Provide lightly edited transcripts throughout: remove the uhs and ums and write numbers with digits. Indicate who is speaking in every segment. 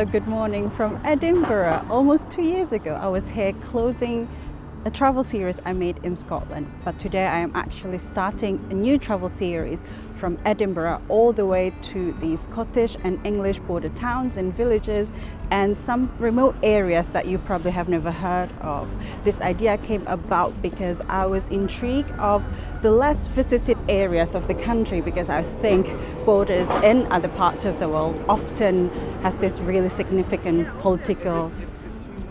Speaker 1: hello, good morning from Edinburgh. Almost 2 years ago, I was here closing a travel series I made in Scotland. But today I am actually starting a new travel series from Edinburgh all the way to the Scottish and English border towns and villages and some remote areas that you probably have never heard of. This idea came about because I was intrigued of the less visited areas of the country, because I think borders in other parts of the world often has this really significant political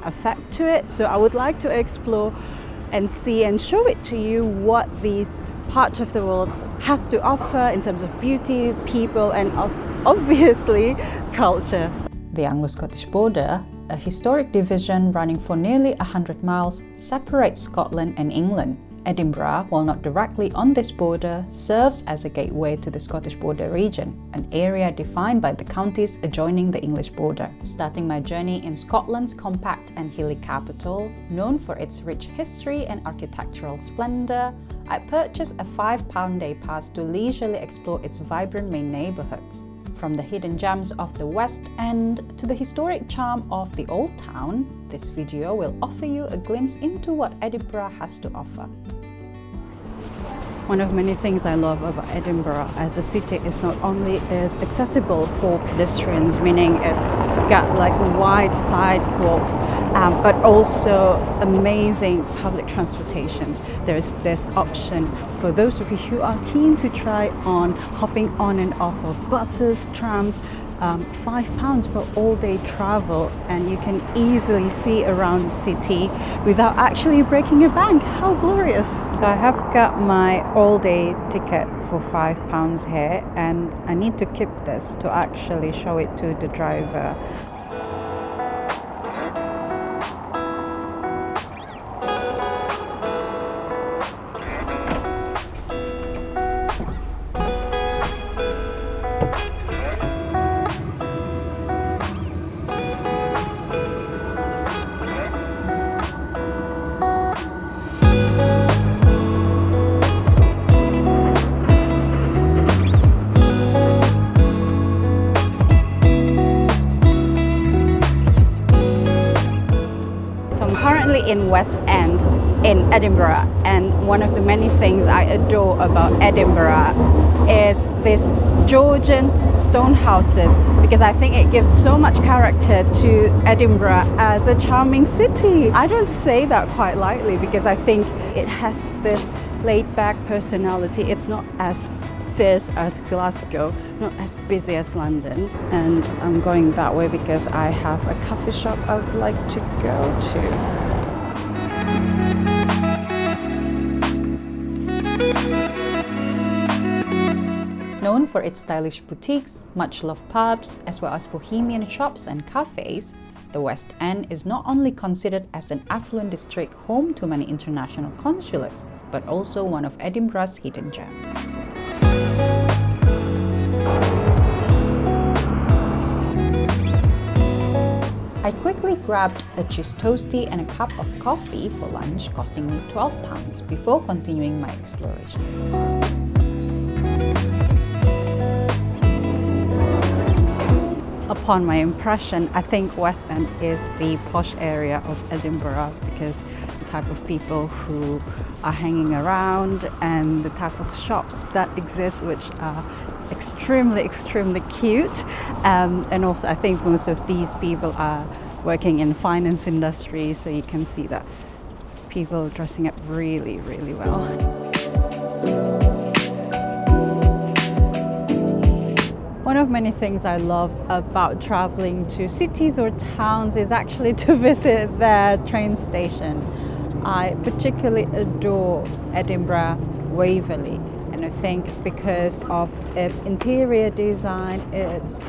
Speaker 1: effect to it. So I would like to explore and see and show it to you what these parts of the world has to offer in terms of beauty, people, and obviously culture. The Anglo-Scottish border, a historic division running for nearly 100 miles, separates Scotland and England. Edinburgh, while not directly on this border, serves as a gateway to the Scottish border region, an area defined by the counties adjoining the English border. Starting my journey in Scotland's compact and hilly capital, known for its rich history and architectural splendour, I purchased a £5 day pass to leisurely explore its vibrant main neighbourhoods. From the hidden gems of the West End to the historic charm of the Old Town, this video will offer you a glimpse into what Edinburgh has to offer. One of many things I love about Edinburgh as a city is not only is accessible for pedestrians, meaning it's got like wide sidewalks, but also amazing public transportations. There's this option for those of you who are keen to try on hopping on and off of buses, trams, £5 for all-day travel, and you can easily see around the city without actually breaking a bank. How glorious! So I have got my all-day ticket for £5 here, and I need to keep this to actually show it to the driver. Currently in West End in Edinburgh, and one of the many things I adore about Edinburgh is this Georgian stone houses, because I think it gives so much character to Edinburgh as a charming city. I don't say that quite lightly, because I think it has this laid-back personality. It's not as fierce as Glasgow, not as busy as London. And I'm going that way because I have a coffee shop I would like to go to. Known for its stylish boutiques, much-loved pubs, as well as bohemian shops and cafes, the West End is not only considered as an affluent district home to many international consulates, but also one of Edinburgh's hidden gems. I quickly grabbed a cheese toastie and a cup of coffee for lunch, costing me £12, before continuing my exploration. Upon my impression, I think West End is the posh area of Edinburgh, because the type of people who are hanging around and the type of shops that exist, which are extremely cute. And also I think most of these people are working in finance industry, so you can see that people dressing up really well. One of many things I love about traveling to cities or towns is actually to visit their train station. I particularly adore Edinburgh Waverly, and I think because of its interior design, it's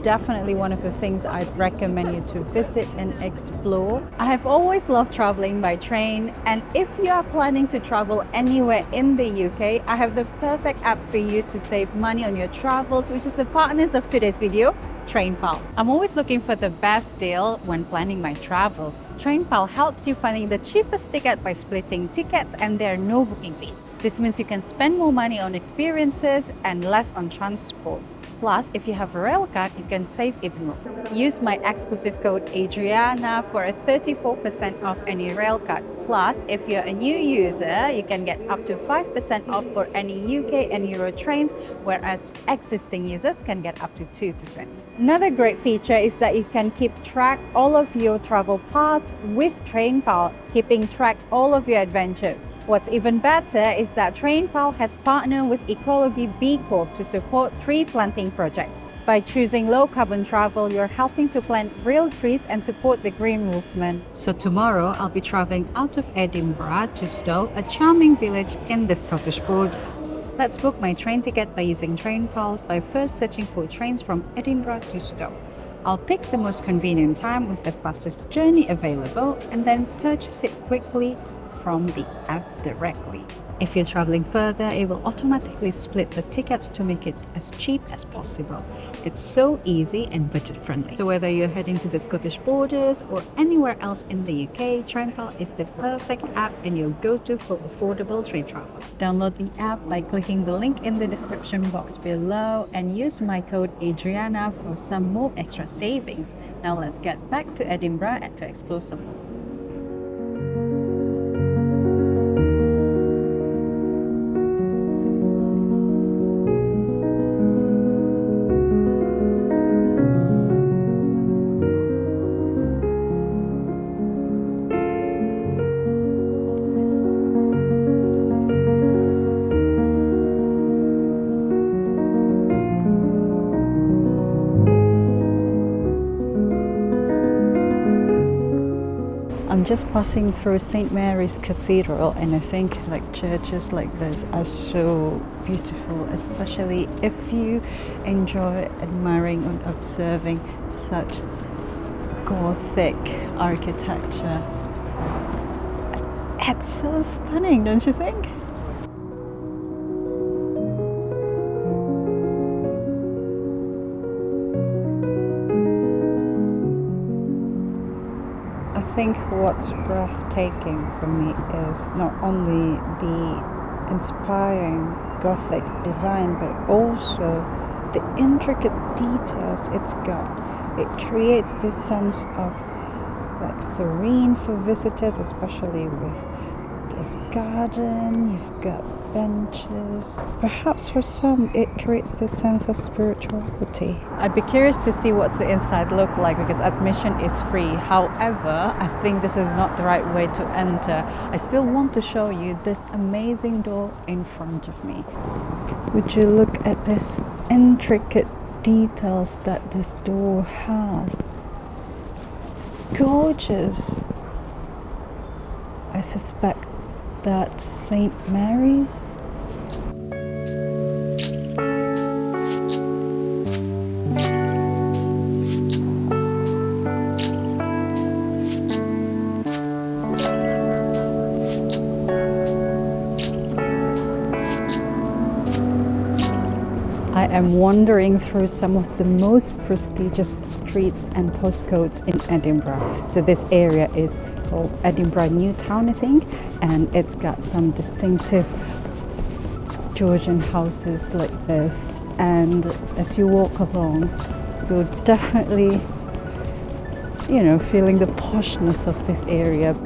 Speaker 1: definitely one of the things I'd recommend you to visit and explore. I have always loved traveling by train, and if you are planning to travel anywhere in the UK, I have the perfect app for you to save money on your travels, which is the partners of today's video, TrainPal. I'm always looking for the best deal when planning my travels. TrainPal helps you finding the cheapest ticket by splitting tickets, and there are no booking fees. This means you can spend more money on experiences and less on transport. Plus, if you have a rail card, you can save even more. Use my exclusive code Adriana for a 34% off any rail card. Plus, if you're a new user, you can get up to 5% off for any UK and Euro trains, whereas existing users can get up to 2%. Another great feature is that you can keep track all of your travel paths with TrainPal, keeping track all of your adventures. What's even better is that TrainPal has partnered with Ecology B Corp to support tree planting projects. By choosing low carbon travel, you're helping to plant real trees and support the green movement. So tomorrow, I'll be traveling out of Edinburgh to Stow, a charming village in the Scottish borders. Let's book my train ticket by using TrainPal by first searching for trains from Edinburgh to Stow. I'll pick the most convenient time with the fastest journey available and then purchase it quickly from the app directly. If you're traveling further, it will automatically split the tickets to make it as cheap as possible. It's so easy and budget friendly. So whether you're heading to the Scottish borders or anywhere else in the UK, TrainPal is the perfect app and your go-to for affordable train travel. Download the app by clicking the link in the description box below and use my code Adriana for some more extra savings. Now let's get back to Edinburgh and to explore some more. I'm just passing through St. Mary's Cathedral, and I think like churches like this are so beautiful, especially if you enjoy admiring and observing such Gothic architecture. It's so stunning, don't you think? I think what's breathtaking for me is not only the inspiring Gothic design, but also the intricate details it's got. It creates this sense of like serene for visitors, especially with this garden. You've got benches. Perhaps for some it creates this sense of spirituality. I'd be curious to see what's the inside look like because admission is free. However, I think this is not the right way to enter. I still want to show you this amazing door in front of me. Would you look at this intricate details that this door has? Gorgeous. I suspect that's St. Mary's. I am wandering through some of the most prestigious streets and postcodes in Edinburgh. So this area is called Edinburgh New Town, I think, and it's got some distinctive Georgian houses like this. And as you walk along, you're definitely, feeling the poshness of this area.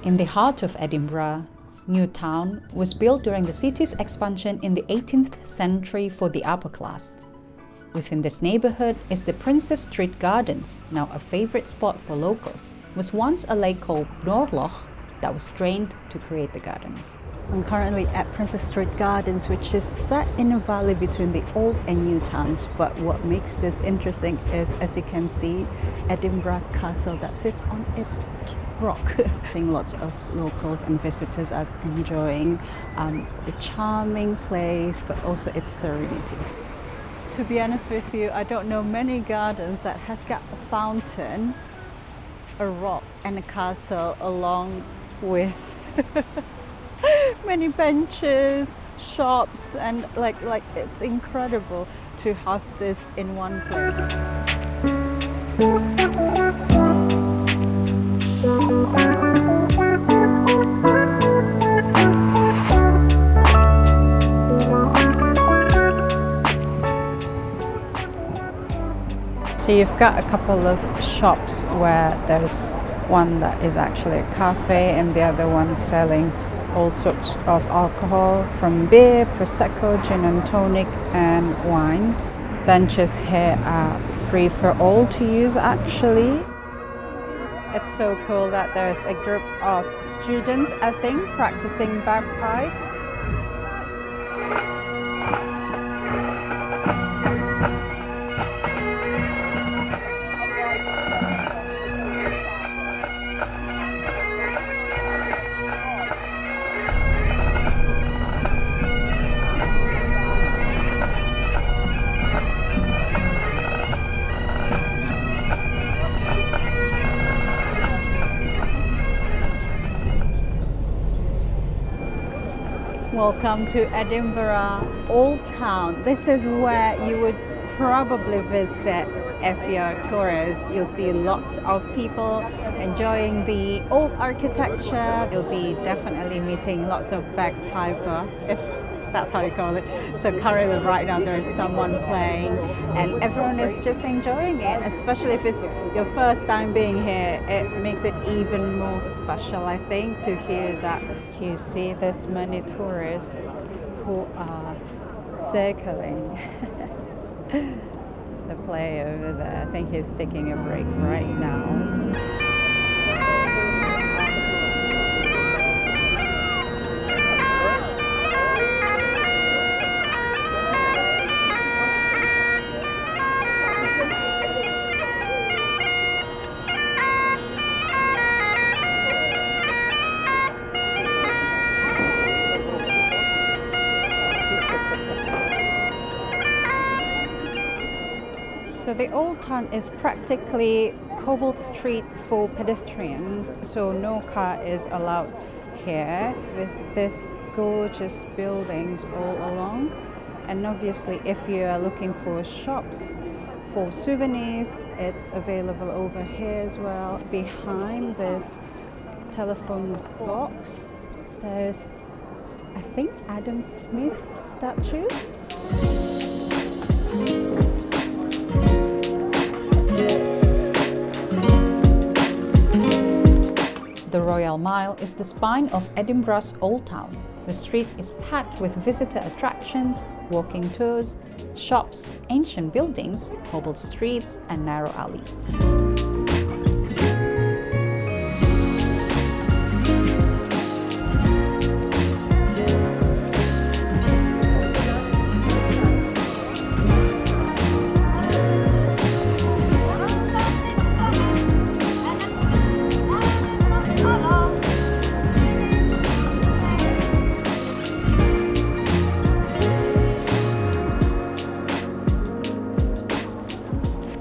Speaker 1: In the heart of Edinburgh, New Town was built during the city's expansion in the 18th century for the upper class. Within this neighborhood is the Princess Street Gardens, now a favorite spot for locals. It was once a lake called Norloch that was drained to create the gardens. I'm currently at Princess Street Gardens, which is set in a valley between the old and new towns. But what makes this interesting is, as you can see, Edinburgh Castle that sits on its rock. I think lots of locals and visitors are enjoying the charming place, but also its serenity. To be honest with you, I don't know many gardens that has got a fountain, a rock, and a castle along with Many benches, shops, and like it's incredible to have this in one place. So you've got a couple of shops where there's one that is actually a cafe and the other one selling all sorts of alcohol, from beer, prosecco, gin and tonic, and wine. Benches here are free for all to use actually. It's so cool that there's a group of students, I think, practicing bagpipe. Welcome to Edinburgh Oldtown. This is where you would probably visit if you're a tourist. You'll see lots of people enjoying the old architecture. You'll be definitely meeting lots of bagpiper, if that's how you call it. So currently right now there is someone playing and everyone is just enjoying it, especially if it's your first time being here. It makes it even more special, I think, to hear that. You see this many tourists who are circling the play over there. I think he's taking a break right now. So the Old Town is practically cobbled street for pedestrians, so no car is allowed here, with this gorgeous buildings all along. And obviously if you are looking for shops for souvenirs, it's available over here as well. Behind this telephone box there's, I think, Adam Smith statue. The Royal Mile is the spine of Edinburgh's Old Town. The street is packed with visitor attractions, walking tours, shops, ancient buildings, cobbled streets, and narrow alleys.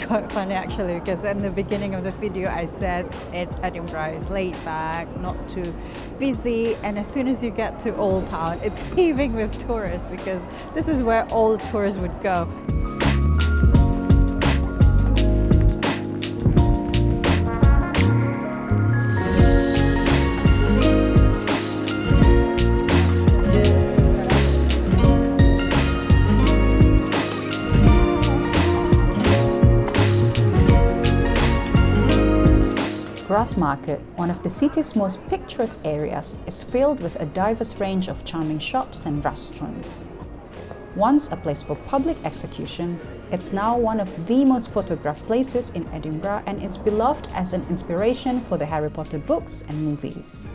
Speaker 1: Quite funny actually, because in the beginning of the video I said Edinburgh is laid back, not too busy, and as soon as you get to Old Town it's heaving with tourists, because this is where all tourists would go. Grassmarket, one of the city's most picturesque areas, is filled with a diverse range of charming shops and restaurants. Once a place for public executions, it's now one of the most photographed places in Edinburgh, and is beloved as an inspiration for the Harry Potter books and movies.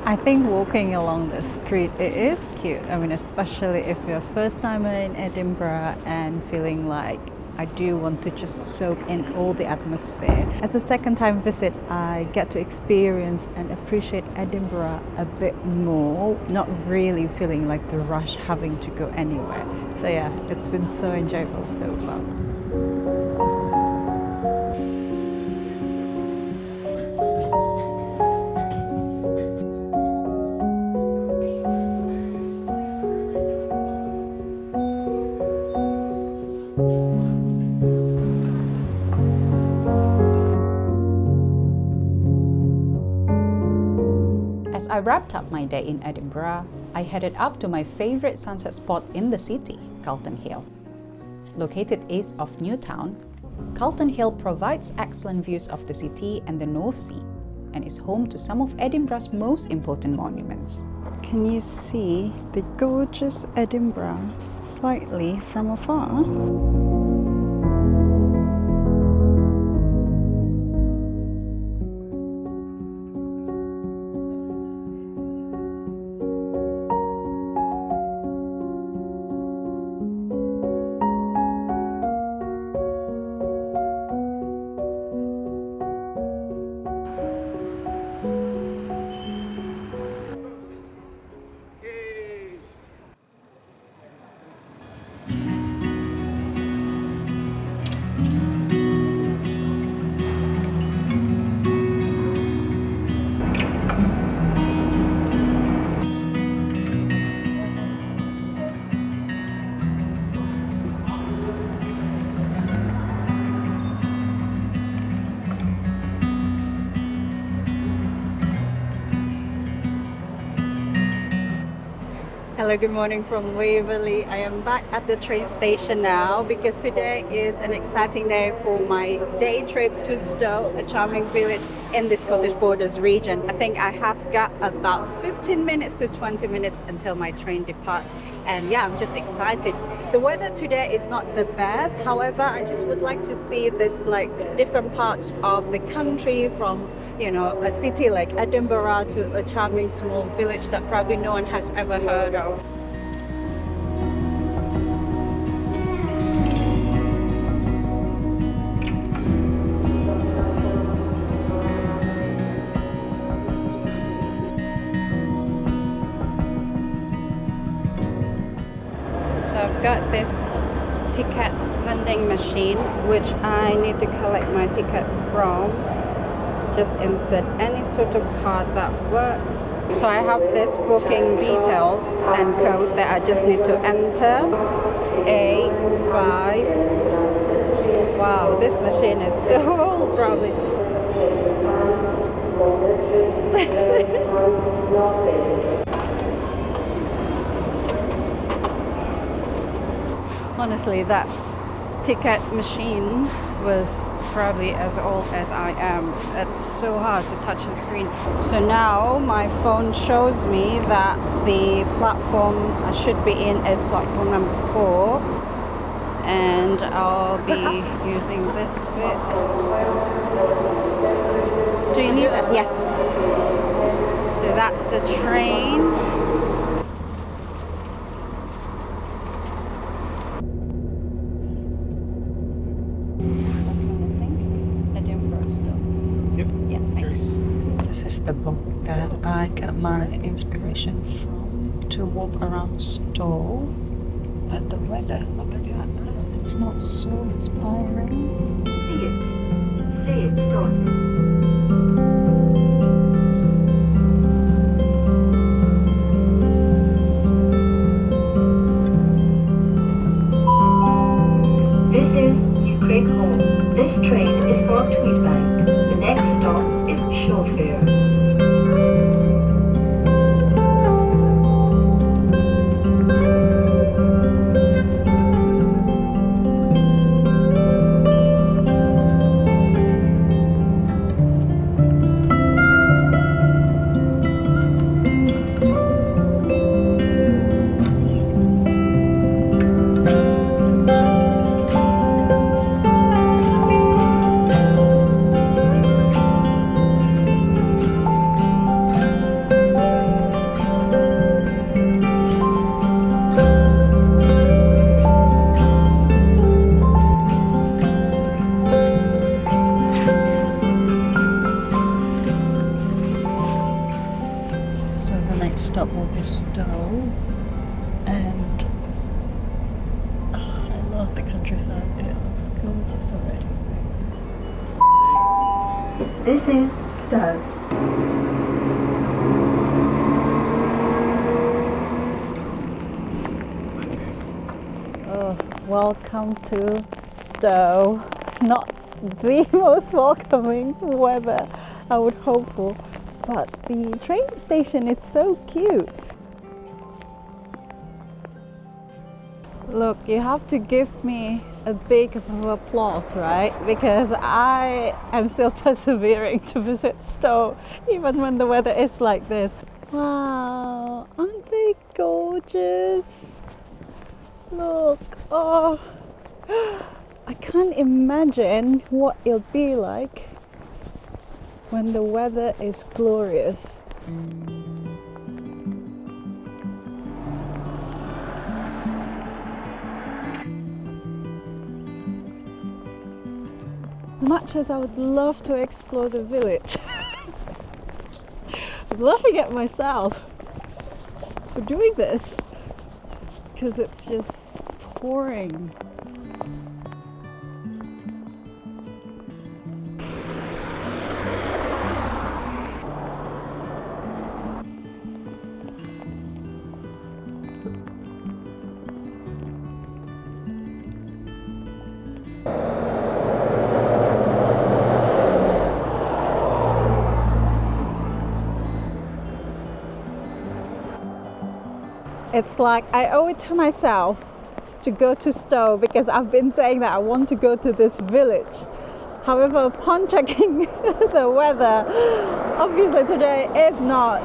Speaker 1: I think walking along the street, it is cute. I mean, especially if you're a first timer in Edinburgh and feeling like I do want to just soak in all the atmosphere. As a second time visit, I get to experience and appreciate Edinburgh a bit more, not really feeling like the rush having to go anywhere. So yeah, it's been so enjoyable so far. As I wrapped up my day in Edinburgh, I headed up to my favourite sunset spot in the city, Calton Hill. Located east of Newtown, Calton Hill provides excellent views of the city and the North Sea, and is home to some of Edinburgh's most important monuments. Can you see the gorgeous Edinburgh slightly from afar? Hello, good morning from Waverly. I am back at the train station now because today is an exciting day for my day trip to Stow, a charming village in the Scottish Borders region. I think I have got about 15 minutes to 20 minutes until my train departs. And yeah, I'm just excited. The weather today is not the best. However, I just would like to see this different parts of the country, from, you know, a city like Edinburgh to a charming small village that probably no one has ever heard of. So I've got this ticket vending machine which I need to collect my ticket from. Just insert any sort of card that works. So I have this booking details and code that I just need to enter. A5. Wow, this machine is so old probably. Honestly, that ticket machine was probably as old as I am. It's so hard to touch the screen. So now my phone shows me that the platform I should be in is platform number 4, and I'll be using this bit. Do you need that? Yes. So that's the train. This is the book that I get my inspiration from to walk around Stow. But the weather, look at that, it's not so inspiring.
Speaker 2: See it started. This is New Craig Hall. This train is for Tweedbank. The next stop is Shawfair.
Speaker 1: Stop will be Stow, and I love the countryside. It looks gorgeous already.
Speaker 2: This is Stow.
Speaker 1: Oh, welcome to Stow. Not the most welcoming weather I would hope for, but the train station is so cute. Look, you have to give me a big of applause, right? Because I am still persevering to visit Stow, even when the weather is like this. Wow, aren't they gorgeous? Look, oh, I can't imagine what it'll be like when the weather is glorious. As much as I would love to explore the village, I'm laughing at myself for doing this because it's just pouring. It's like I owe it to myself to go to Stow because I've been saying that I want to go to this village. However, upon checking the weather, obviously today is not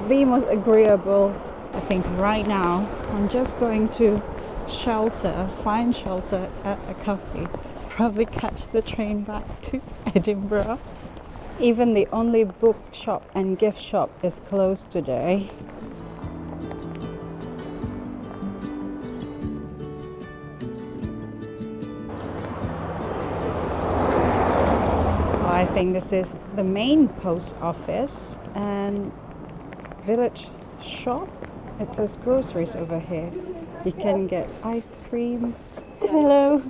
Speaker 1: the most agreeable. I think right now I'm just going to find shelter at a cafe, probably catch the train back to Edinburgh. Even the only bookshop and gift shop is closed today. I think this is the main post office and village shop. It says groceries over here. You can get ice cream. Hello.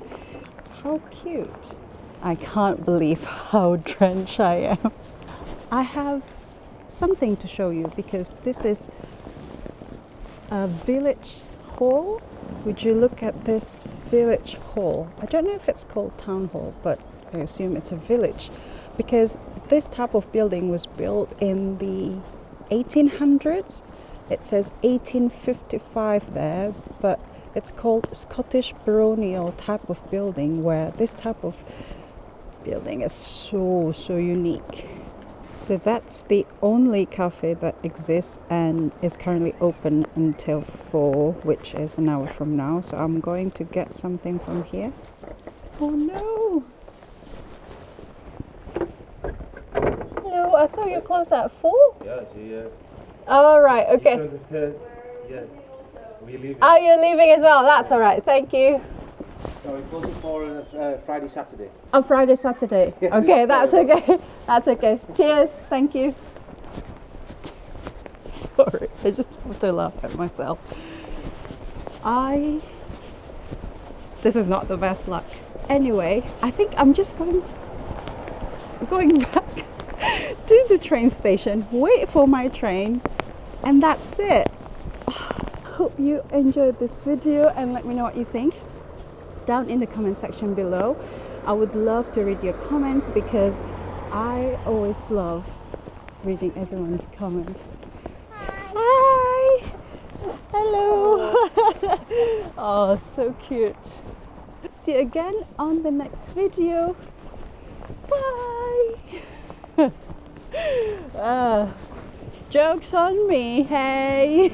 Speaker 1: How cute. I can't believe how drenched I am. I have something to show you because this is a village hall. Would you look at this village hall? I don't know if it's called town hall, but I assume it's a village because this type of building was built in the 1800s. It says 1855 there, but it's called Scottish baronial type of building, where this type of building is so unique. So that's the only cafe that exists and is currently open until 4, which is an hour from now. So I'm going to get something from here. Oh no! No, I thought you closed at 4?
Speaker 3: Yeah, she.
Speaker 1: Oh, right, okay.
Speaker 3: Yeah, we're leaving.
Speaker 1: Oh, you're leaving as well? That's all right, thank you.
Speaker 3: So we close for Friday, Saturday.
Speaker 1: On Friday, Saturday. Okay, that's okay. That's okay. Cheers, thank you. Sorry, I just have to laugh at myself. This is not the best luck. Anyway, I think I'm just going back to the train station, wait for my train, and that's it. Hope you enjoyed this video and let me know what you think down in the comment section below. I would love to read your comments because I always love reading everyone's comment. Hi! Hello! Oh, so cute. See you again on the next video. Bye! Joke's on me, hey!